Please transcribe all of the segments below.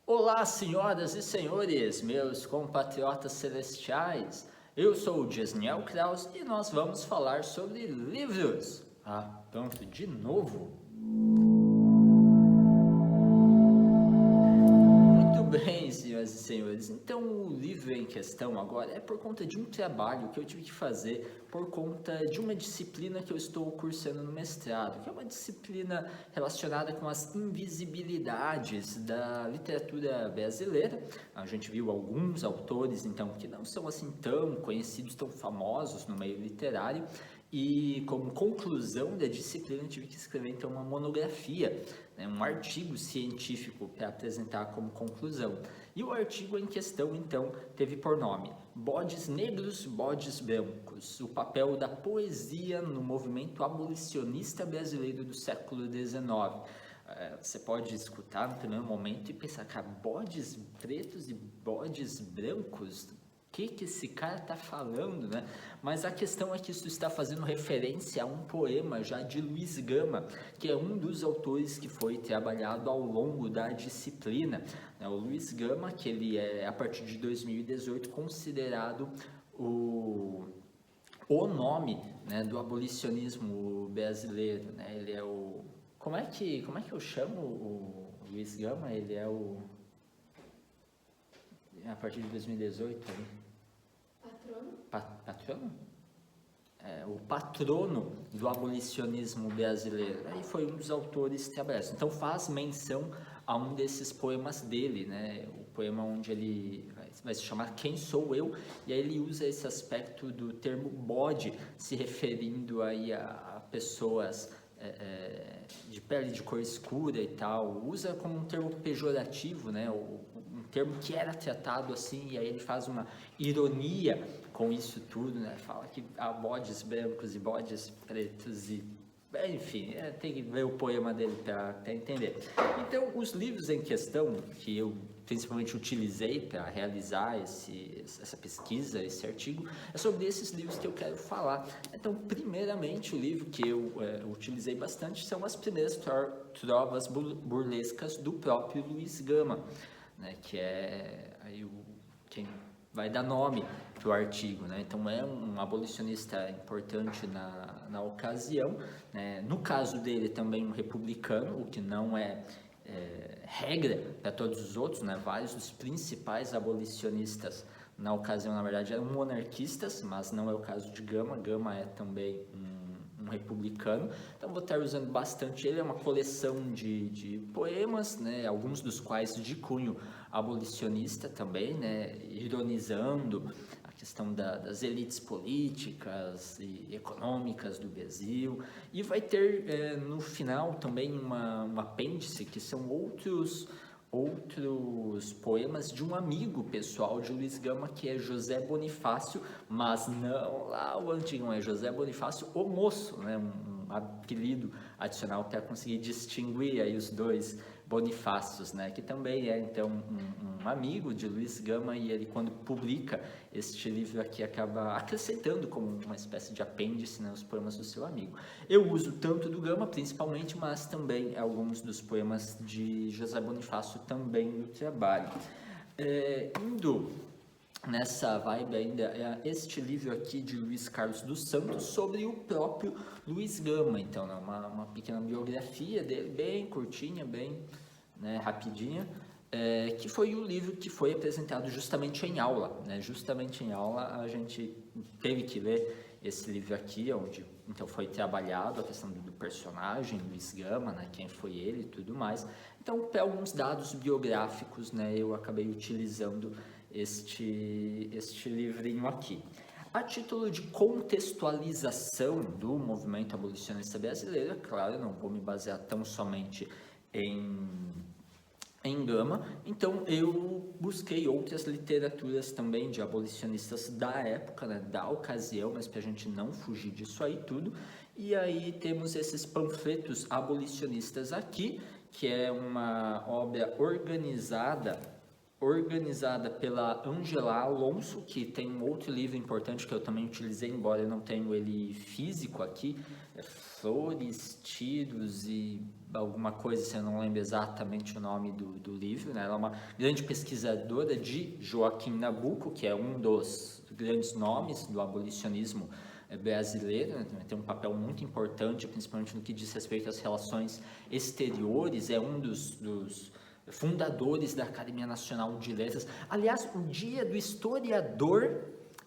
Olá, senhoras e senhores, meus compatriotas celestiais. Eu sou o Jesniel Kraus e nós vamos falar sobre livros. Pronto, de novo. Muito bem, senhoras e senhores. Então, o livro em questão agora é por conta de um trabalho que eu tive que fazer por conta de uma disciplina que eu estou cursando no mestrado, que é uma disciplina relacionada com as invisibilidades da literatura brasileira. A gente viu alguns autores, então, que não são assim tão conhecidos, tão famosos no meio literário, e como conclusão da disciplina eu tive que escrever então uma monografia, né, um artigo científico para apresentar como conclusão. E o artigo em questão então teve por nome Bodes Negros, Bodes Brancos, o papel da poesia no movimento abolicionista brasileiro do século XIX. Você pode escutar no primeiro momento e pensar, cara, bodes pretos e bodes brancos? Que esse cara tá falando, né? Mas a questão é que isso está fazendo referência a um poema já de Luiz Gama, que é um dos autores que foi trabalhado ao longo da disciplina. O Luiz Gama, que ele é, a partir de 2018, considerado o nome, né, do abolicionismo brasileiro, né? Ele é o... Como é que eu chamo o Luiz Gama? Ele é o... A partir de 2018, ali. Patrono? O patrono do abolicionismo brasileiro. Aí foi um dos autores trabalhados. Então faz menção a um desses poemas dele, né? O poema onde ele vai se chamar Quem Sou Eu? E aí ele usa esse aspecto do termo bode, se referindo aí a pessoas de pele de cor escura e tal. Usa como um termo pejorativo, né? Um termo que era tratado assim, e aí ele faz uma ironia com isso tudo, né? Fala que há bodes brancos e bodes pretos e... Enfim, tem que ver o poema dele para entender. Então, os livros em questão, que eu principalmente utilizei para realizar essa pesquisa, esse artigo, é sobre esses livros que eu quero falar. Então, primeiramente, o livro que eu utilizei bastante são as primeiras trovas burlescas do próprio Luiz Gama, né? Que é aí quem vai dar nome para o artigo, né? Então é um abolicionista importante na ocasião, né? No caso dele também um republicano, o que não é regra para todos os outros, né? Vários dos principais abolicionistas na ocasião, na verdade, eram monarquistas, mas não é o caso de Gama. Gama é também um republicano, então vou estar usando bastante ele. É uma coleção de poemas, né, alguns dos quais de cunho abolicionista também, né, ironizando a questão das elites políticas e econômicas do Brasil, e vai ter no final também um apêndice que são outros poemas de um amigo pessoal de Luiz Gama, que é José Bonifácio, mas não lá o antigo, é José Bonifácio o Moço, né? Um apelido adicional para conseguir distinguir aí os dois Bonifácios, né? Que também é então um amigo de Luiz Gama, e ele, quando publica este livro aqui, acaba acrescentando como uma espécie de apêndice, né, os poemas do seu amigo. Eu uso tanto do Gama, principalmente, mas também alguns dos poemas de José Bonifácio também no trabalho. Indo nessa vibe ainda, é este livro aqui de Luiz Carlos dos Santos sobre o próprio Luiz Gama. Então, é uma pequena biografia dele, bem curtinha, bem, né, rapidinha, que foi o livro que foi apresentado justamente em aula, né? Justamente em aula a gente teve que ler esse livro aqui, onde então foi trabalhado a questão do personagem Luiz Gama, né, quem foi ele e tudo mais. Então, para alguns dados biográficos, né, eu acabei utilizando este livrinho aqui. A título de contextualização do movimento abolicionista brasileiro, é claro, eu não vou me basear tão somente em Gama, então eu busquei outras literaturas também de abolicionistas da época, né, da ocasião, mas para a gente não fugir disso aí tudo. E aí temos esses panfletos abolicionistas aqui, que é uma obra organizada organizada pela Angela Alonso, que tem um outro livro importante que eu também utilizei, embora eu não tenha ele físico aqui, Flores, Tiros e alguma coisa, se eu não lembro exatamente o nome do livro, né? Ela é uma grande pesquisadora de Joaquim Nabuco, que é um dos grandes nomes do abolicionismo brasileiro, né? Tem um papel muito importante, principalmente no que diz respeito às relações exteriores, é um dos fundadores da Academia Nacional de Letras. Aliás, o dia do historiador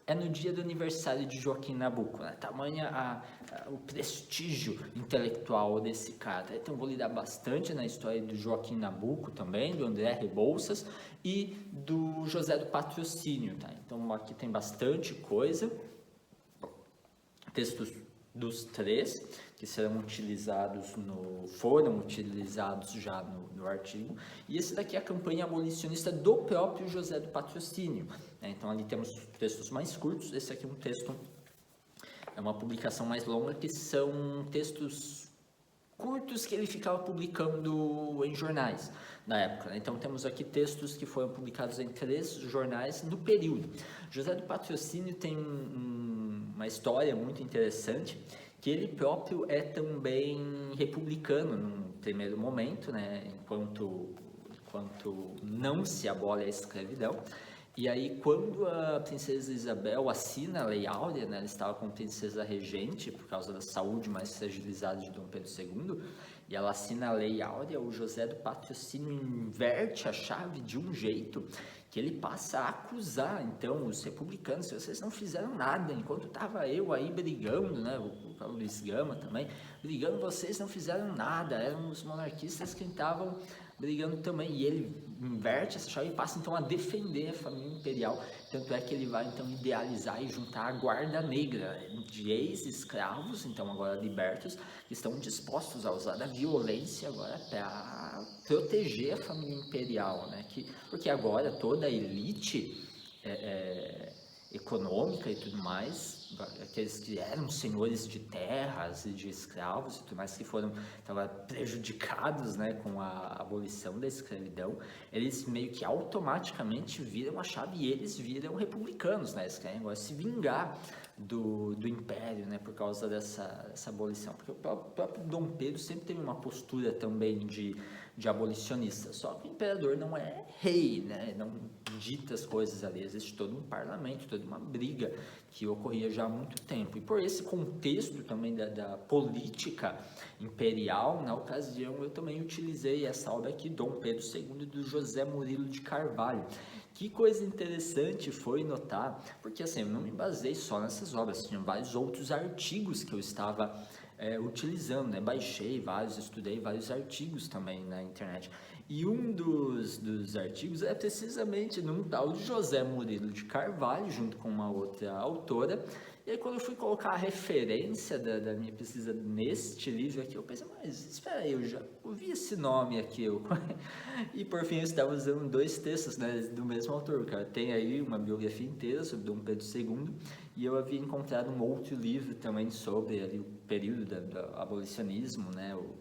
é no dia do aniversário de Joaquim Nabuco, né? Tamanha o prestígio intelectual desse cara. Então vou lidar bastante na história do Joaquim Nabuco também, do André Rebouças e do José do Patrocínio, tá? Então aqui tem bastante coisa, textos dos três, que foram utilizados já no artigo, e esse daqui é a campanha abolicionista do próprio José do Patrocínio, né? Então ali temos textos mais curtos, esse aqui é um texto, é uma publicação mais longa, que são textos curtos que ele ficava publicando em jornais na época, né? Então temos aqui textos que foram publicados em 3 jornais no período. José do Patrocínio tem uma história muito interessante, que ele próprio é também republicano num primeiro momento, né? Enquanto não se abole a escravidão. E aí, quando a princesa Isabel assina a Lei Áurea, né, ela estava como princesa regente por causa da saúde mais fragilizada de Dom Pedro II, e ela assina a Lei Áurea, o José do Patrocínio inverte a chave de um jeito que ele passa a acusar, então, os republicanos: se vocês não fizeram nada, enquanto estava eu aí brigando, né, o Luiz Gama também, brigando, vocês não fizeram nada, eram os monarquistas que estavam brigando também, e ele inverte essa chave e passa então a defender a família imperial, tanto é que ele vai então idealizar e juntar a guarda negra de ex-escravos, então agora libertos, que estão dispostos a usar da violência agora para proteger a família imperial, né? Porque agora toda a elite econômica e tudo mais, aqueles que eram senhores de terras e de escravos e tudo mais, que foram prejudicados, né, com a abolição da escravidão, eles meio que automaticamente viram a chave e eles viram republicanos, né? Eles querem agora se vingar do império, né, por causa dessa abolição, porque o próprio Dom Pedro sempre teve uma postura também de abolicionista, só que o imperador não é rei, né, não dita as coisas ali, existe todo um parlamento, toda uma briga que ocorria já há muito tempo, e por esse contexto também da política imperial, na ocasião eu também utilizei essa obra aqui, Dom Pedro II, do José Murilo de Carvalho. Que coisa interessante foi notar, porque assim, eu não me basei só nessas obras, tinha vários outros artigos que eu estava utilizando, né? Baixei vários, estudei vários artigos também na internet. E um dos artigos é precisamente num tal de José Murilo de Carvalho, junto com uma outra autora. E aí, quando eu fui colocar a referência da minha pesquisa neste livro aqui, eu pensei: mas espera aí, eu já ouvi esse nome aqui. E por fim, eu estava usando 2 textos, né, do mesmo autor. O cara tem aí uma biografia inteira sobre Dom Pedro II, e eu havia encontrado um outro livro também sobre ali, o período do abolicionismo, né, o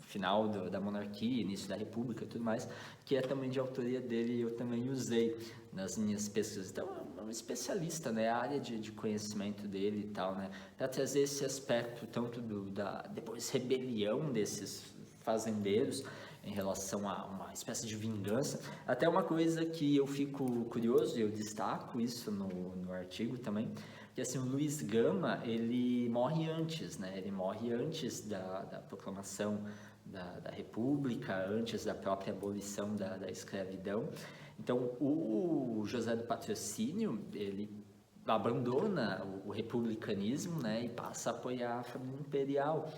final da monarquia, início da república e tudo mais, que é também de autoria dele, e eu também usei nas minhas pesquisas. Então é um especialista, né, a área de conhecimento dele e tal, né, para trazer esse aspecto tanto depois rebelião desses fazendeiros em relação a uma espécie de vingança, até uma coisa que eu fico curioso, e eu destaco isso no artigo também, que assim, o Luiz Gama, ele morre antes, né, ele morre antes da proclamação da República, antes da própria abolição da escravidão. Então, o José do Patrocínio, ele abandona o republicanismo, né, e passa a apoiar a família imperial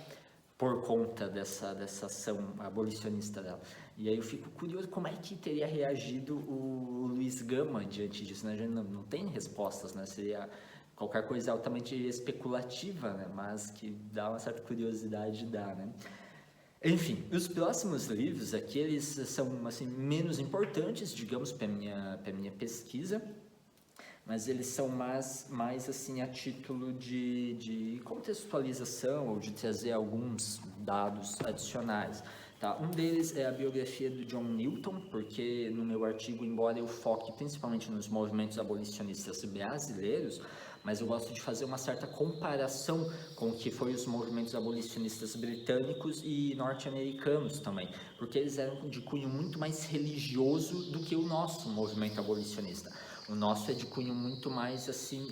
por conta dessa ação abolicionista dela. E aí eu fico curioso como é que teria reagido o Luiz Gama diante disso, né? A gente não tem respostas, né? Seria qualquer coisa altamente especulativa, né? Mas que dá uma certa curiosidade, né? Enfim, os próximos livros aqui, eles são assim, menos importantes, digamos, para minha pesquisa, mas eles são mais assim, a título de contextualização ou de trazer alguns dados adicionais. Tá? Um deles é a biografia do John Newton, porque no meu artigo, embora eu foque principalmente nos movimentos abolicionistas brasileiros, mas eu gosto de fazer uma certa comparação com o que foi os movimentos abolicionistas britânicos e norte-americanos também, porque eles eram de cunho muito mais religioso do que o nosso movimento abolicionista. O nosso é de cunho muito mais assim,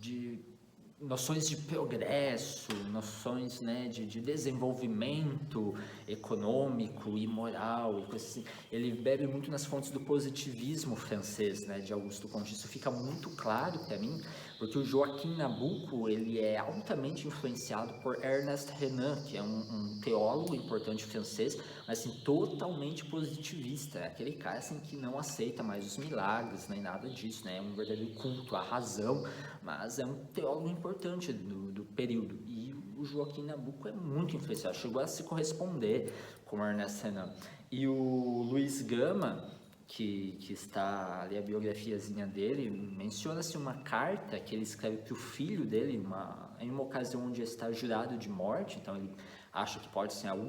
de noções de progresso, noções, né, de desenvolvimento econômico e moral, e coisas assim. Ele bebe muito nas fontes do positivismo francês, né, de Auguste Comte. Isso fica muito claro para mim, porque o Joaquim Nabuco, ele é altamente influenciado por Ernest Renan, que é um teólogo importante francês, mas assim, totalmente positivista. É aquele cara assim, que não aceita mais os milagres, nem nada disso, né? É um verdadeiro culto à razão, mas é um teólogo importante do período. E o Joaquim Nabuco é muito influenciado, chegou a se corresponder com Ernest Renan. E o Luiz Gama, que está ali a biografiazinha dele, menciona-se uma carta que ele escreve para o filho dele, em uma ocasião onde ele está jurado de morte, então ele acha que pode ser o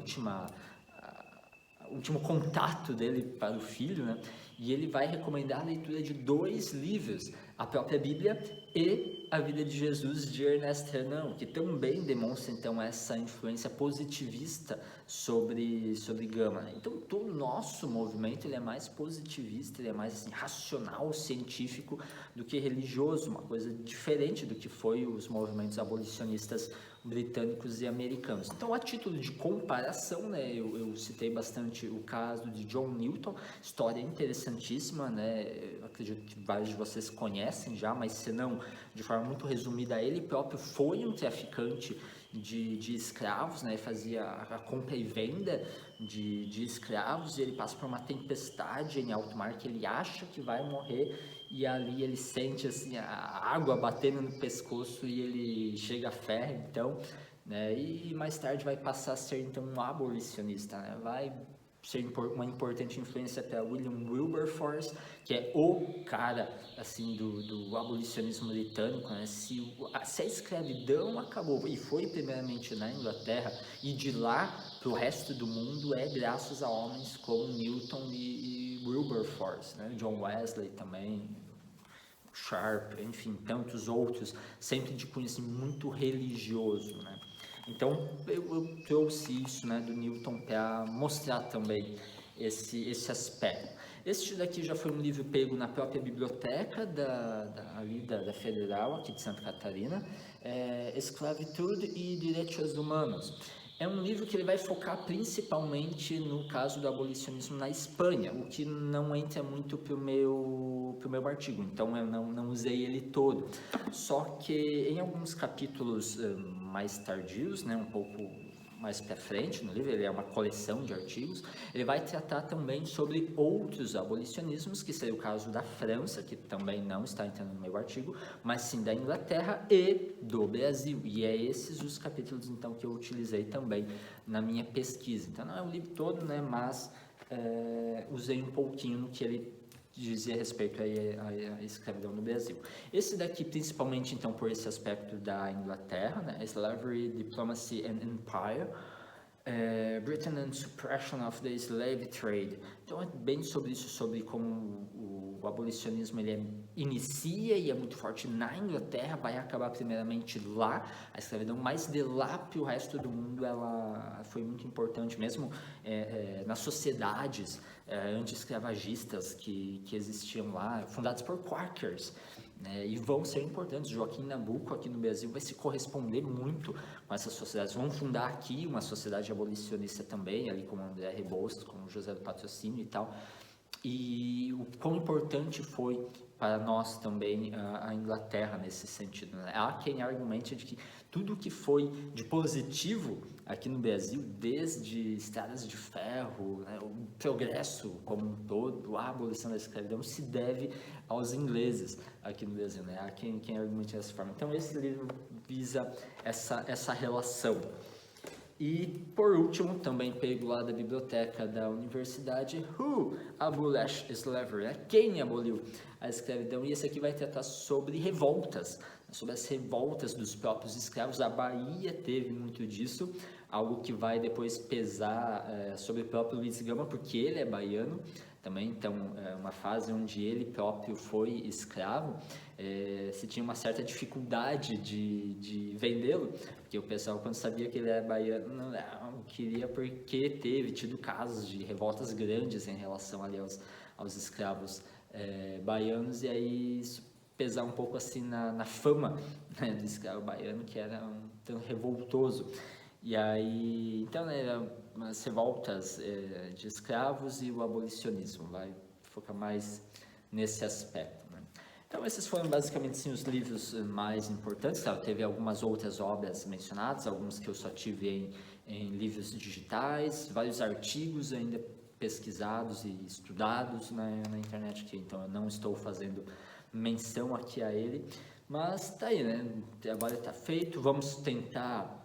último contato dele para o filho, né? E ele vai recomendar a leitura de 2 livros, a própria Bíblia e a Vida de Jesus, de Ernest Renan, que também demonstra então essa influência positivista sobre Gama, né? Então todo o nosso movimento ele é mais positivista, ele é mais assim, racional, científico do que religioso, uma coisa diferente do que foi os movimentos abolicionistas britânicos e americanos. Então, a título de comparação, né, eu citei bastante o caso de John Newton, história interessantíssima, né, eu acredito que vários de vocês conhecem já, mas se não, de forma muito resumida, ele próprio foi um traficante de escravos, né, fazia a compra e venda de escravos, e ele passa por uma tempestade em alto mar que ele acha que vai morrer, e ali ele sente assim a água batendo no pescoço e ele chega a ferro, então, né, e mais tarde vai passar a ser então um abolicionista, né, vai ser uma importante influência para William Wilberforce, que é o cara assim do abolicionismo britânico, né? Se a escravidão acabou e foi primeiramente na Inglaterra e de lá para o resto do mundo é graças a homens como Newton e Wilberforce, né? John Wesley também, Sharp, enfim, tantos outros, sempre de cunho assim, muito religioso, né? Então eu trouxe isso, né, do Newton para mostrar também esse aspecto. Este daqui já foi um livro pego na própria biblioteca da Federal aqui de Santa Catarina, Esclavitude e Direitos Humanos. É um livro que ele vai focar principalmente no caso do abolicionismo na Espanha, o que não entra muito para o meu artigo, então eu não usei ele todo. Só que em alguns capítulos mais tardios, né, um pouco mais para frente no livro, ele é uma coleção de artigos, ele vai tratar também sobre outros abolicionismos, que seria o caso da França, que também não está entrando no meu artigo, mas sim da Inglaterra e do Brasil, e é esses os capítulos então que eu utilizei também na minha pesquisa. Então não é o livro todo, né, mas usei um pouquinho no que ele dizia a respeito à escravidão no Brasil. Esse daqui, principalmente, então, por esse aspecto da Inglaterra, né? Slavery, Diplomacy and Empire, Britain and Suppression of the Slave Trade. Então, é bem sobre isso, sobre como o abolicionismo ele inicia e é muito forte na Inglaterra, vai acabar primeiramente lá, a escravidão, mas de lá para o resto do mundo ela foi muito importante, mesmo nas sociedades anti-escravagistas que existiam lá, fundadas por Quakers, né, e vão ser importantes. Joaquim Nabuco aqui no Brasil vai se corresponder muito com essas sociedades. Vão fundar aqui uma sociedade abolicionista também, ali com o André Rebouças, com o José do Patrocínio e tal. E o quão importante foi para nós também a Inglaterra nesse sentido, né? Há quem argumente de que tudo que foi de positivo aqui no Brasil, desde estradas de ferro, né, o progresso como um todo, a abolição da escravidão, se deve aos ingleses aqui no Brasil, né? Há quem argumente dessa forma. Então esse livro visa essa relação. E, por último, também pego lá da biblioteca da universidade, Who Abolished Slavery? Né? Quem aboliu a escravidão? E esse aqui vai tratar sobre revoltas, sobre as revoltas dos próprios escravos. A Bahia teve muito disso, algo que vai depois pesar sobre o próprio Luiz Gama, porque ele é baiano também, então uma fase onde ele próprio foi escravo, se tinha uma certa dificuldade de vendê-lo, porque o pessoal, quando sabia que ele era baiano, não queria, porque teve tido casos de revoltas grandes em relação ali aos escravos baianos, e aí isso pesar um pouco assim na fama, né, do escravo baiano, que era tão revoltoso. E aí, então, as revoltas de escravos e o abolicionismo, vai focar mais nesse aspecto, né? Então, esses foram basicamente sim, os livros mais importantes. Claro, teve algumas outras obras mencionadas, alguns que eu só tive em livros digitais, vários artigos ainda pesquisados e estudados na internet aqui, então eu não estou fazendo menção aqui a ele, mas tá aí, né? O trabalho está feito, vamos tentar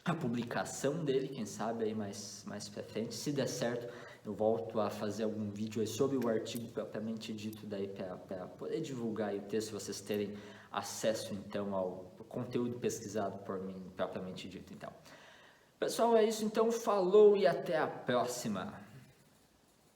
a publicação dele, quem sabe aí mais para frente, se der certo eu volto a fazer algum vídeo aí sobre o artigo propriamente dito daí para poder divulgar aí o texto, vocês terem acesso então ao conteúdo pesquisado por mim propriamente dito. Então, pessoal, é isso então, falou e até a próxima.